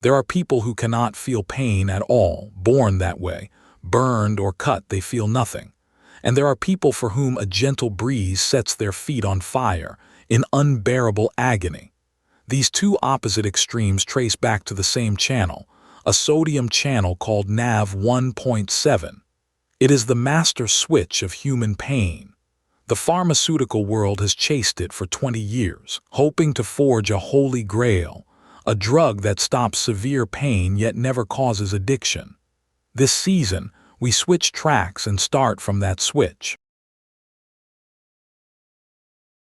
There are people who cannot feel pain at all, born that way. Burned or cut, they feel nothing. And there are people for whom a gentle breeze sets their feet on fire, in unbearable agony. These two opposite extremes trace back to the same channel, a sodium channel called Nav1.7. It is the master switch of human pain. The pharmaceutical world has chased it for 20 years, hoping to forge a holy grail, a drug that stops severe pain yet never causes addiction. This season, we switch tracks and start from that switch.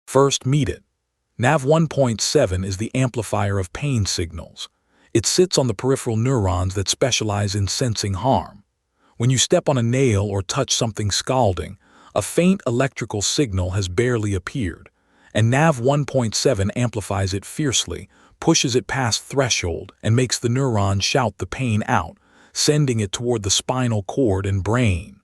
First, meet it. Nav1.7 is the amplifier of pain signals. It sits on the peripheral neurons that specialize in sensing harm. When you step on a nail or touch something scalding, a faint electrical signal has barely appeared, and Nav1.7 amplifies it fiercely, pushes it past threshold, and makes the neuron shout the pain out, sending it toward the spinal cord and brain.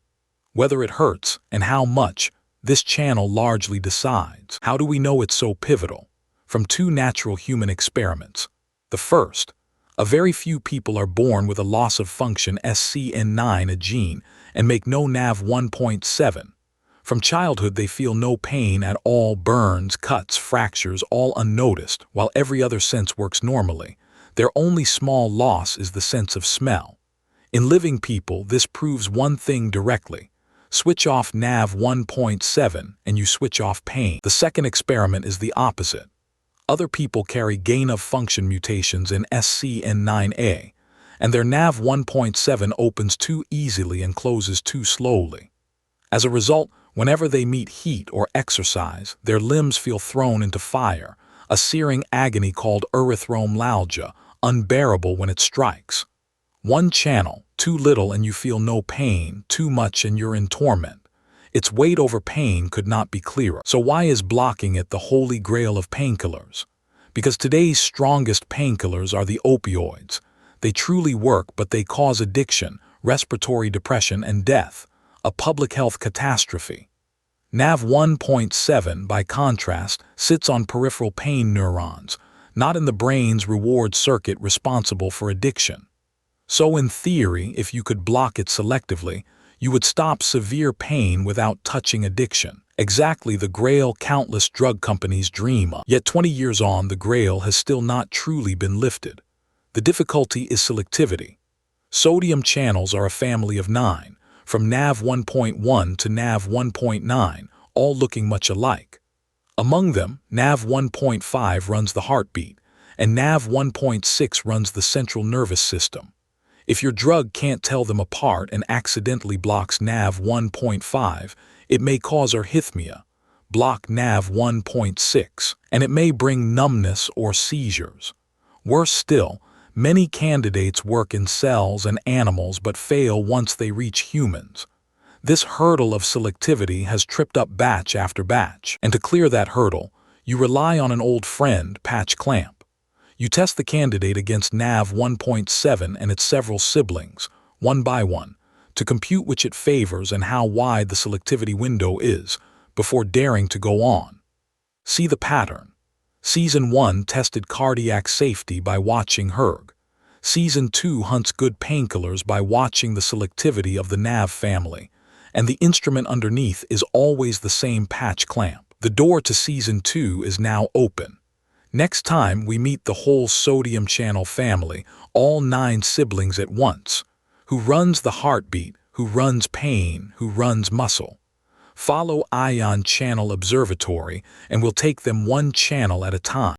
Whether it hurts and how much, this channel largely decides. How do we know it's so pivotal? From two natural human experiments. The first, a very few people are born with a loss of function SCN9, a gene, and make no Nav1.7. From childhood, they feel no pain at all, burns, cuts, fractures, all unnoticed, while every other sense works normally. Their only small loss is the sense of smell. In living people, this proves one thing directly. Switch off Nav1.7 and you switch off pain. The second experiment is the opposite. Other people carry gain-of-function mutations in SCN9A, and their Nav1.7 opens too easily and closes too slowly. As a result, whenever they meet heat or exercise, their limbs feel thrown into fire, a searing agony called erythromelalgia, unbearable when it strikes. One channel, too little and you feel no pain, too much and you're in torment. Its weight over pain could not be clearer. So why is blocking it the holy grail of painkillers? Because today's strongest painkillers are the opioids. They truly work, but they cause addiction, respiratory depression, and death, a public health catastrophe. Nav1.7, by contrast, sits on peripheral pain neurons, not in the brain's reward circuit responsible for addiction. So in theory, if you could block it selectively, you would stop severe pain without touching addiction. Exactly the Grail countless drug companies dream of. Yet 20 years on, the Grail has still not truly been lifted. The difficulty is selectivity. Sodium channels are a family of 9, from Nav1.1 to Nav1.9, all looking much alike. Among them, Nav1.5 runs the heartbeat, and Nav1.6 runs the central nervous system. If your drug can't tell them apart and accidentally blocks Nav1.5, it may cause arrhythmia. Block Nav1.6, and it may bring numbness or seizures. Worse still, many candidates work in cells and animals but fail once they reach humans. This hurdle of selectivity has tripped up batch after batch, and to clear that hurdle, you rely on an old friend, patch clamp. You test the candidate against Nav1.7 and its several siblings, one by one, to compute which it favors and how wide the selectivity window is, before daring to go on. See the pattern. Season 1 tested cardiac safety by watching hERG. Season 2 hunts good painkillers by watching the selectivity of the Nav family, and the instrument underneath is always the same patch clamp. The door to Season 2 is now open. Next time we meet the whole sodium channel family, all 9 siblings at once. Who runs the heartbeat, who runs pain, who runs muscle. Follow Channel Observatory and we'll take them one channel at a time.